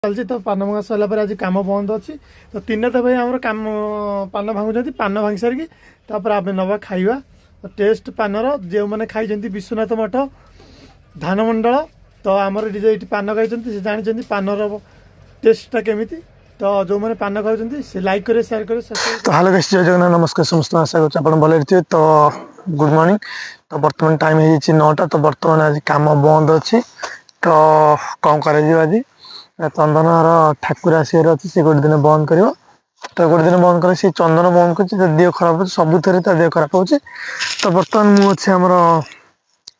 चलती तो पान भंगा सरला आज कम बंद अच्छी तो तीन तो भाई आम कम पान भांगुं पान भांगी सारिकी आम नवा खाइबा तो टेस्ट पानर जो मैंने खाई विश्वनाथ मठ धानमंडल तो आमर ये पान खाई से जानते पानर टेस्टा केमी तो जो मैंने पान खाऊँ से लाइक करे शेयर करे तो हेलो गाइस जय जगन्नाथ नमस्कार समस्त आशा कर भल थे तो गुड मॉर्निंग तो बर्तमान टाइम हो 9टा तो बर्तमान आज कम बंद अच्छी तो कौन कर आज चंदन ठाकुर आसवर अच्छे से गोटे दिन बंद कर तो गोटे दिन बंद कर चंदन बंद कर देह खराब हो सबुथ देह खराब हो तो बर्तमान मुझे आमर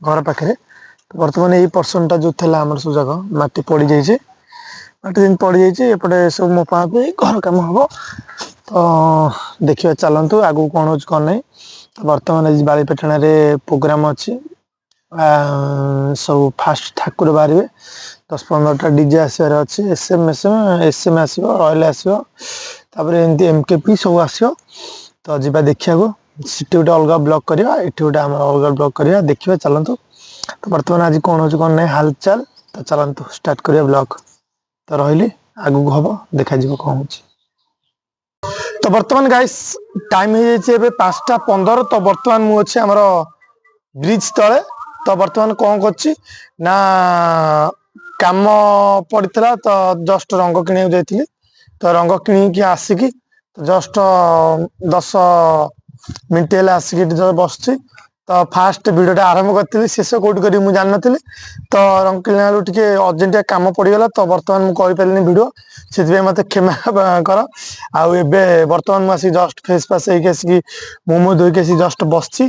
घर पाखे तो बर्तमान यही पर्सनटा जो थी आम सब जाक मटी पड़ जाइए मटी दिन पड़ जाइए एपटे सब मो पा घर कम हम तो देखिए चलतु आगू कौन हो कौन नहीं तो बर्तमान आज बालीपेटना प्रोग्राम अच्छी सब फास्ट ठाकुर बाहर 10-15टा डीजे आसवर अच्छे एसएम आसो रॉयल आसो एमती एमकेपी सब आसो तो जीवा देखा सीटी गोटे अलग ब्लॉक करवा ये गोटे आम अलग ब्लॉक करवा देखिए चलतु तो बर्तमान आज कौन हो कौन नहीं हालचाल तो चलतु स्टार्ट करिया ब्लॉक तो रही आगू हम देखा कौन हो तो बर्तमान गाइस टाइम हो जाए 5टा 15 तो बर्तमान मुझे आमर ब्रिज तले तो बर्तमान कौन कर काम पड़ा तो जस्ट रंग किणी जाइए तो रंग किणी आसिकी तो जस्ट 10 मिनट आसिक बस तो फास्ट भिडियो आरंभ करी शेष कौट करी मुझे जान नी तो रंग किणा टे अर्जेंटिया कम पड़गला तो बर्तमान मुझे पारे भिडियो से मत क्षमा कर आउ बर्तमान मुझे जस्ट फेस फास होगी मोमो धोईक जस्ट बसची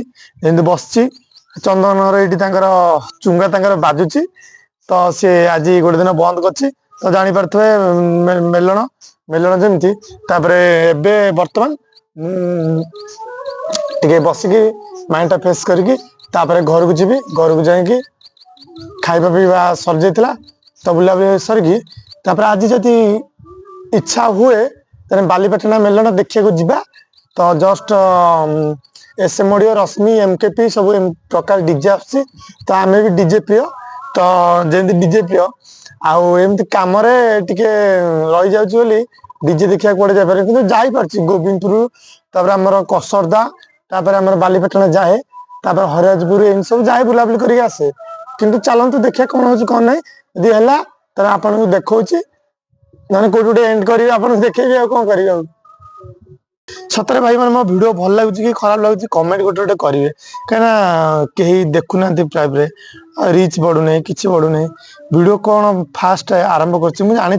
बसची चंदन ये चुंगा बाजुची तो सी आज गोटे दिन बंद कर तो जापारे मेलन मेलन जमी बर्तमान टे बसिकी माइंड फ्रेश करके घर को जी घर को जाकि खाଇବା पीवा सर जाइला तो बुलाबुली सरिकी आज जदि इच्छा हुए तेरे बालीपेटना मेलन देखा जा तो जस्ट एसएम ऑडियो रश्मि एमकेपी सब प्रकार डीजे आसुची तो आम भी डीजे प्रिय तो जमी डीजे प्रिय आमती कम रही जाऊँगी डीजे देखा कड़े जापारे कि जापार गोविंदपुर आमर कसरदा आमर बालीपेटना जाए हरिराजपुर इन सब जाए बुलाबुली करके आसे किंतु चलतु देखिए कौन हो कौन ना यदि है तो आपको देखा मैंने कौट गोटे एंड करी आपको देखेबी कौन कर सतरे भाई मैंने मो भिड भल लगुच कि खराब लगुच कमेंट गोटे गोटे करेंगे कहीं कहीं देखुना प्राइवे रिच बढ़ुना कि बढ़ुना भिड कौन फास्ट आरंभ कर जानी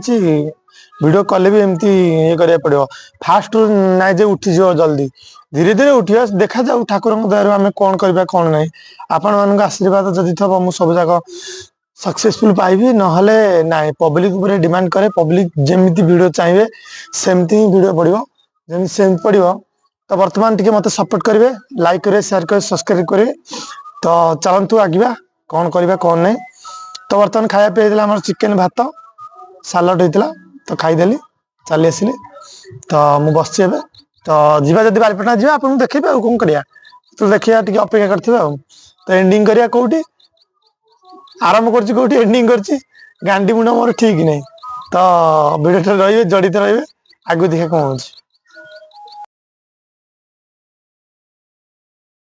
भिड कले भी एमती ये करा पड़ो फास्ट ना जे उठी जल्दी धीरे धीरे उठा देखा जाऊ ठाकुर दयार आम कौन करवा कौन ना आपण मान आशीर्वाद जदि थो मुझ सब जाक सक्सेसफुल पाइबी ना ना पब्लिक डिमांड करे पब्लिक जमी भिड चाहिए सेमती ही भिड पड़ो जमी सेम पड़ो तो बर्तमान टे मत सपोर्ट करेंगे लाइक करेंगे शेयर करेंगे सब्सक्राइब करेंगे तो चलतु आगे कौन करवा कौन नहीं तो बर्तमान खाया पे आम चिकेन भात सालाड होता तो खाईदेली चली आसली तो मुझे बस तो जीवा जब बालीपेटना जी आपको देखेबी आ कौन करिया तो देखिए टे अपेक्षा करते तो एंडिंग करिया कौटी आरंभ कर कौटी एंडिंग कर गांडी मुंड मोर ठीक नहीं तो भिडियो रही जड़ित रही आगू देखा कौन हो।